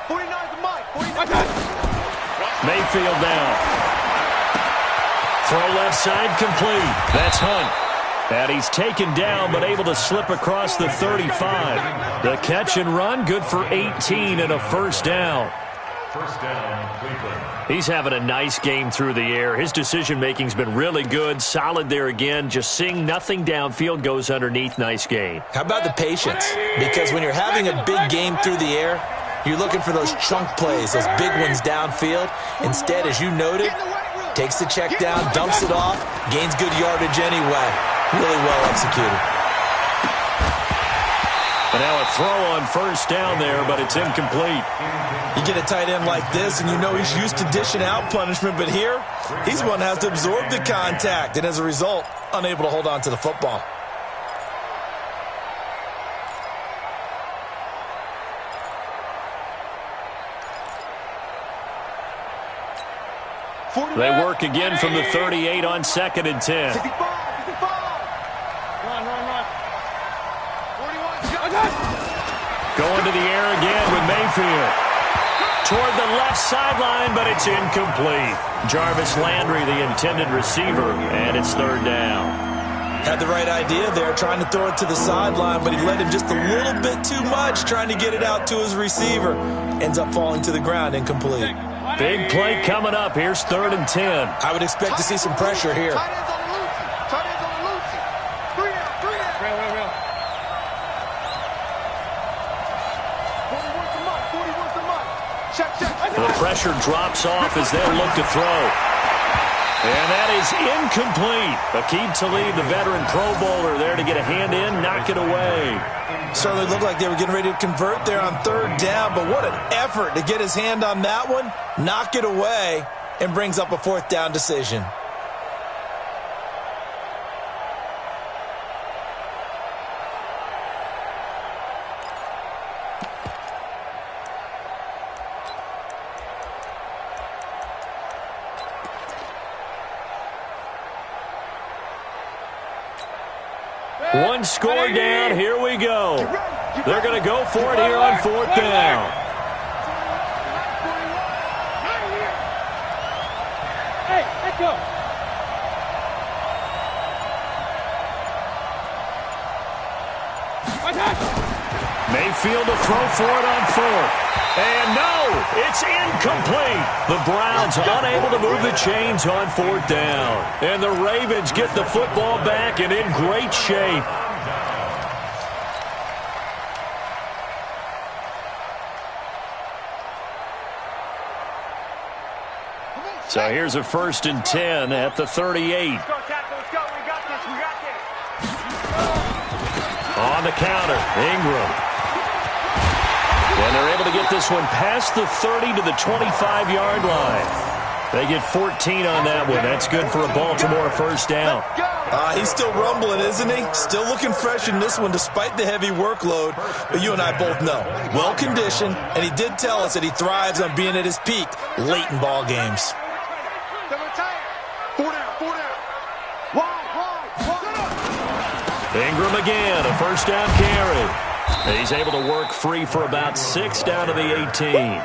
49 to Mike. 49. Mayfield down. Throw left side complete. That's Hunt. And he's taken down but able to slip across the 35. The catch and run good for 18 and a 1st down. 1st down, Cleveland. He's having a nice game through the air. His decision-making's been really good. Solid there again. Just seeing nothing downfield, goes underneath. Nice gain. How about the patience? Because when you're having a big game through the air, you're looking for those chunk plays, those big ones downfield. Instead, as you noted, takes the check down, dumps it off, gains good yardage anyway. Really well executed. And now a throw on 1st down there, but it's incomplete. You get a tight end like this, and you know he's used to dishing out punishment, but here, he's one that has to absorb the contact, and as a result, unable to hold on to the football. They work again from the 38 on 2nd and 10. 65. Run. 41. Going to the air again with Mayfield. Toward the left sideline, but it's incomplete. Jarvis Landry, the intended receiver, and it's 3rd down. Had the right idea there, trying to throw it to the sideline, but he led him just a little bit too much, trying to get it out to his receiver. Ends up falling to the ground, incomplete. Big play coming up. Here's 3rd and 10. I would expect to see some pressure here. Tight ends on the Lucy. 3 down. Real. 41 to Mike. Check. The pressure drops off as they'll look to throw. And that is incomplete. Aqib Talib, the veteran Pro Bowler, there to get a hand in, knock it away. Certainly looked like they were getting ready to convert there on 3rd down, but what an effort to get his hand on that one, knock it away, and brings up a 4th down decision. One score down. Here we go. They're going to go for it here on 4th down. Hey, let's go. Mayfield to throw for it on 4th. And no, it's incomplete. The Browns unable to move the chains on 4th down. And the Ravens get the football back and in great shape. So here's a 1st and 10 at the 38. Let's go, tackle. Let's go. We got this. On the counter, Ingram. And they're able to get this one past the 30 to the 25-yard line. They get 14 on that one. That's good for a Baltimore 1st down. He's still rumbling, isn't he? Still looking fresh in this one despite the heavy workload. But you and I both know, well-conditioned, and he did tell us that he thrives on being at his peak late in ball games. 4 down. Wide. Ingram again, a 1st down carry. He's able to work free for about 6 down to the 18.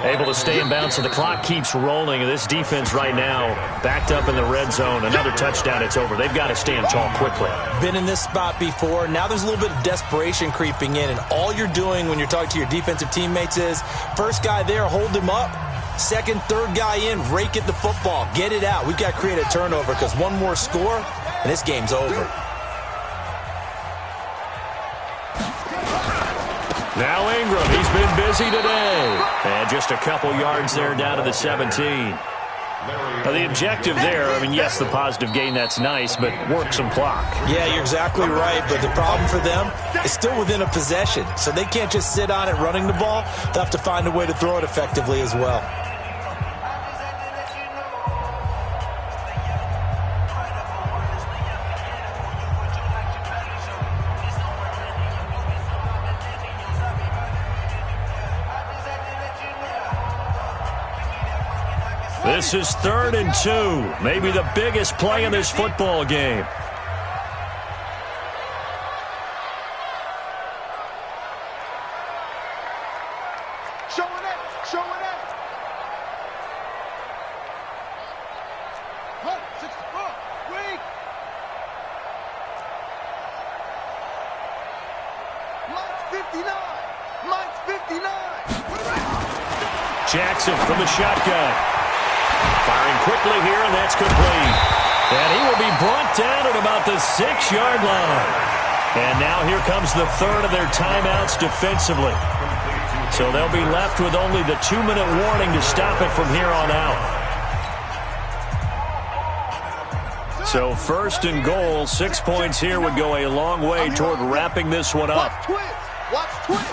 Able to stay in bounds, and the clock keeps rolling. And this defense right now backed up in the red zone. Another touchdown, it's over. They've got to stand tall quickly. Been in this spot before. Now there's a little bit of desperation creeping in, and all you're doing when you're talking to your defensive teammates is, first guy there, hold him up. Second, third guy in, rake at the football. Get it out. We've got to create a turnover because one more score, and this game's over. Now Ingram, he's been busy today. And just a couple yards there down to the 17. Now the objective there, I mean, yes, the positive gain, that's nice, but work some clock. Yeah, you're exactly right, but the problem for them is still within a possession, so they can't just sit on it running the ball. They'll have to find a way to throw it effectively as well. This is 3rd and 2, maybe the biggest play in this football game. Showing it, showing it. 64, weak. Mike's 59, Mike's 59. Jackson from the shotgun. Firing quickly here, and that's complete. And he will be brought down at about the 6-yard line. And now here comes the 3rd of their timeouts defensively. So they'll be left with only the 2-minute warning to stop it from here on out. So 1st and goal, 6 points here would go a long way toward wrapping this one up. Watch twist.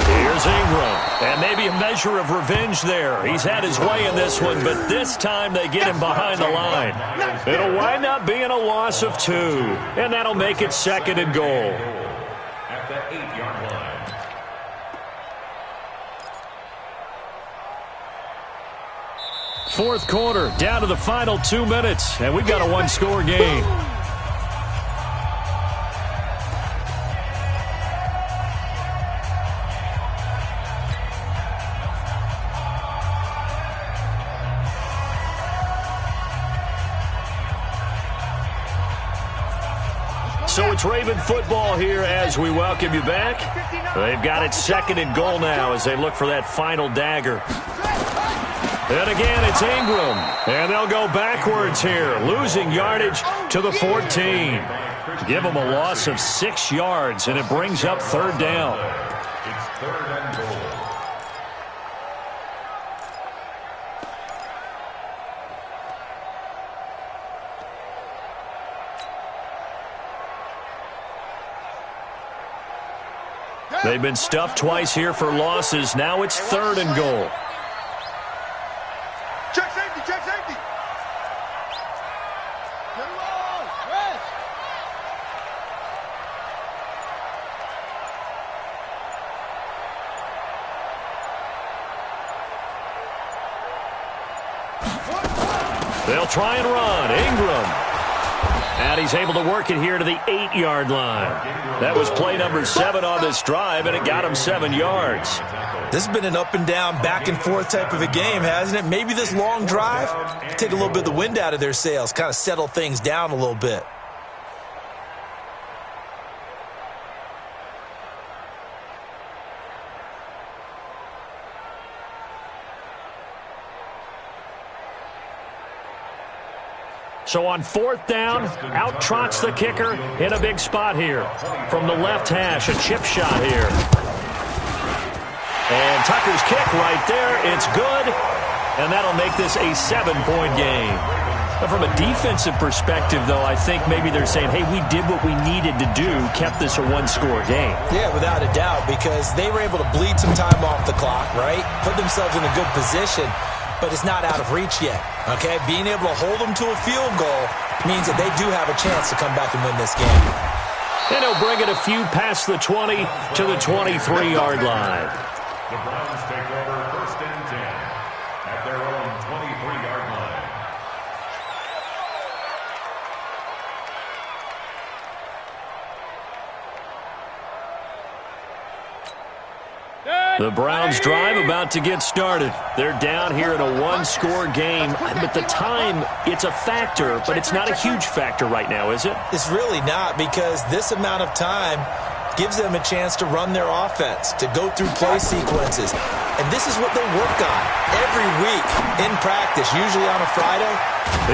Here's Ingram, and maybe a measure of revenge there. He's had his way in this one, but this time they get him behind the line. It'll wind up being a loss of 2, and that'll make it 2nd and goal. At the 8-yard line. Fourth quarter, down to the final 2 minutes, and we've got a one-score game. So it's Raven football here as we welcome you back. They've got it 2nd and goal now as they look for that final dagger. And again, it's Ingram. And they'll go backwards here, losing yardage to the 14. Give them a loss of 6 yards, and it brings up 3rd down. It's 3rd and goal. They've been stuffed twice here for losses. Now it's 3rd and goal. Check safety, check safety. Get along, rest. They'll try and run. Ingram. And he's able to work it here to the 8-yard line. That was play number 7 on this drive, and it got him 7 yards. This has been an up-and-down, back-and-forth type of a game, hasn't it? Maybe this long drive, take a little bit of the wind out of their sails, kind of settle things down a little bit. So on 4th down, out trots the kicker in a big spot here. From the left hash, a chip shot here. And Tucker's kick right there, it's good. And that'll make this a 7-point game. But from a defensive perspective, though, I think maybe they're saying, hey, we did what we needed to do, kept this a one-score game. Yeah, without a doubt, because they were able to bleed some time off the clock, right? Put themselves in a good position. But it's not out of reach yet, okay? Being able to hold them to a field goal means that they do have a chance to come back and win this game. And he'll bring it a few past the 20 to the 23-yard line. The Browns take over 1st and 10 at their own 23-yard line. The Browns drive about to get started. They're down here in a one-score game. But the time, it's a factor, but it's not a huge factor right now, is it? It's really not, because this amount of time gives them a chance to run their offense, to go through play sequences. And this is what they work on every week in practice, usually on a Friday.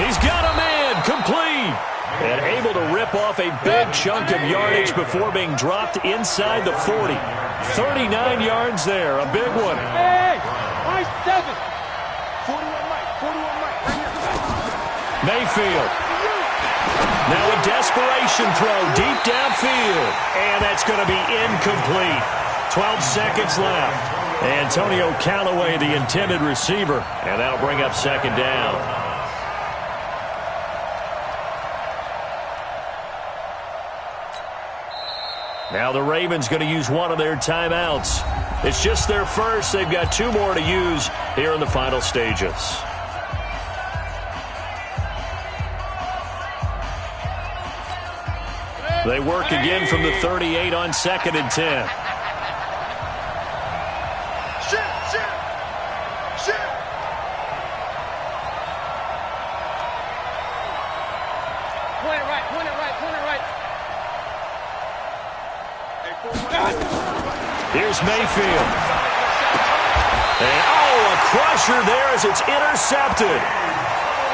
He's got a man complete. And able to rip off a big chunk of yardage before being dropped inside the 40. 39 yards there, a big one. Hey, nice 7. 41 Mike, 41 Mike. Mayfield. Now a desperation throw deep downfield. And that's going to be incomplete. 12 seconds left. Antonio Callaway, the intended receiver. And that'll bring up second down. Now the Ravens going to use one of their timeouts. It's just their first. They've got 2 more to use here in the final stages. They work again from the 38 on 2nd and 10. Here's Mayfield. And, a crusher there as it's intercepted.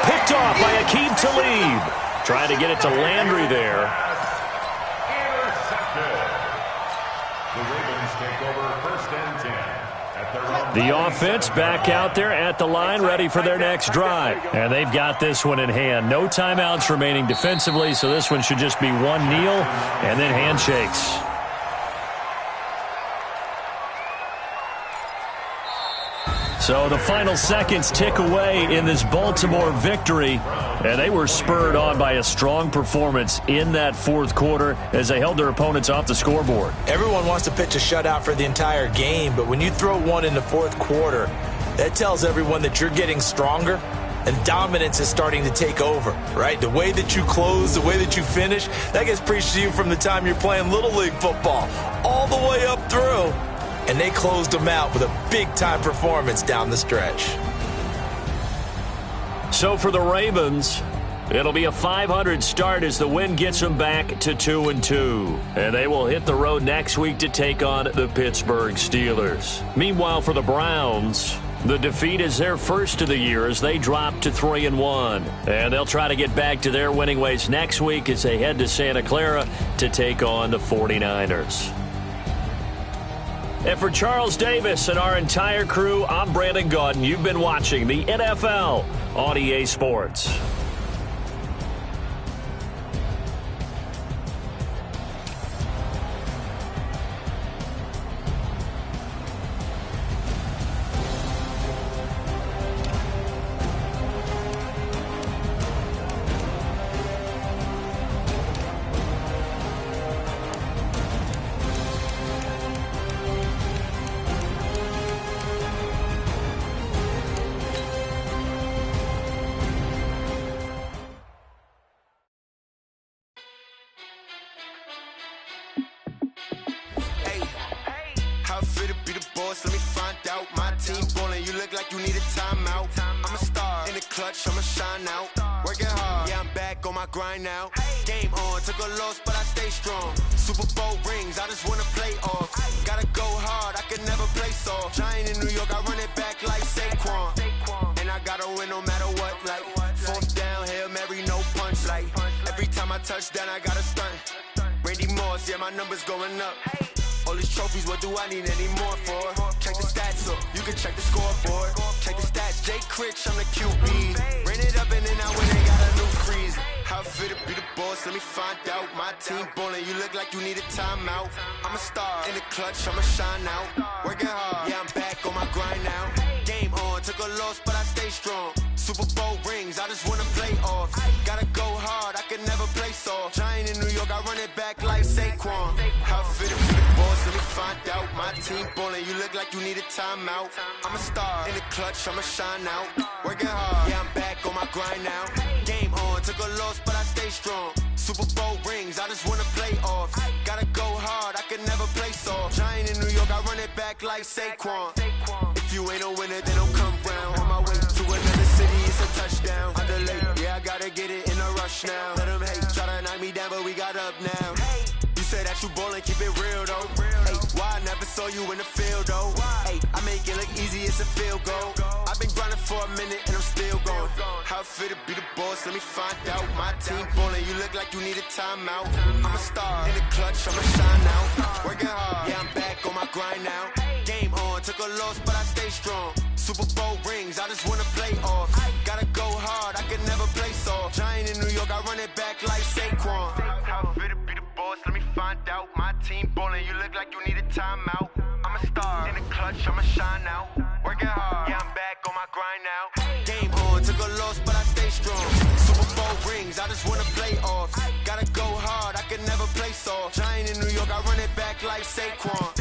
Picked off by Aqib Talib. Trying to get it to Landry there. Intercepted. The Ravens take over 1st and 10 at their own. The offense back out there at the line, ready for their next drive. And they've got this one in hand. No timeouts remaining defensively, so this one should just be one kneel and then handshakes. So the final seconds tick away in this Baltimore victory, and they were spurred on by a strong performance in that 4th quarter as they held their opponents off the scoreboard. Everyone wants to pitch a shutout for the entire game, but when you throw one in the 4th quarter, that tells everyone that you're getting stronger and dominance is starting to take over, right? The way that you close, the way that you finish, that gets preached to you from the time you're playing Little League football all the way up through. And they closed them out with a big-time performance down the stretch. So for the Ravens, it'll be a 500 start as the win gets them back to 2-2. And they will hit the road next week to take on the Pittsburgh Steelers. Meanwhile, for the Browns, the defeat is their first of the year as they drop to 3-1. And they'll try to get back to their winning ways next week as they head to Santa Clara to take on the 49ers. And for Charles Davis and our entire crew, I'm Brandon Gaudin. You've been watching the NFL on EA Sports. Let me find out. My team ballin', you look like you need a timeout. I'm a star in the clutch, I'ma shine out. Working hard, yeah, I'm back on my grind now. Game on, took a loss, but I stay strong. Super Bowl rings, I just wanna play off. Gotta go hard, I can never play soft. Giant in New York, I run it back like Saquon. And I gotta win no matter what, like 4th down, Hail Mary, no punch. Like every time I touch down, I gotta stunt. Randy Moss, yeah, my numbers going up. All these trophies, what do I need any more for? Check the stats up, you can check the scoreboard. Check the stats, Jay Critch, I'm the QB. Ran it up and then I went and got a new freeze. How fit to be the boss, let me find out. My team ballin', you look like you need a timeout. I'm a star in the clutch, I'ma shine out. Working hard, yeah, I'm back on my grind now. Game on, took a loss, but I stay strong. Super Bowl rings, I just wanna play off. Gotta go hard, I can never play soft. Giant in New York, I run it back like Saquon. How fit to be the boss, let me find out. My team ballin', you look like you need a timeout. I'm a star in the clutch, I'ma shine out. Working hard, yeah, I'm back on my grind now. Game on, took a loss, but I stay strong. Super Bowl rings, I just wanna play off. Gotta go hard, I can never play soft. Giant in New York, I run it back like Saquon. If you ain't a winner, then don't come round. On my way to another city, it's a touchdown. Underlay, yeah, I gotta get it in a rush now. Let them hate, try to knock me down, but we got up now. You say that you ballin', keep it real though. Hey, why I never saw you in the field though? Hey, I make it look easy, it's a field goal. I've been grinding for a minute and I'm still going. How How it feel to be the boss? Let me find out. My team ballin', you look like you need a timeout. I'm a star in the clutch, I'ma shine out. Working hard, yeah, I'm back on my grind now. Game on, took a loss, but I stay strong. Super Bowl rings, I just wanna play off. Gotta go hard, I can never play soft. Giant in New York, I run it back like Saquon. How it feel to be the boss? Let me find out. My team ballin', you look like you need a timeout. I'm a star in the clutch, I'ma shine out. Working hard, yeah, I'm back on my grind now. Game on, took a loss, but I stay strong. Super Bowl rings, I just wanna play off. Gotta go hard, I can never play soft. Giant in New York, I run it back like Saquon.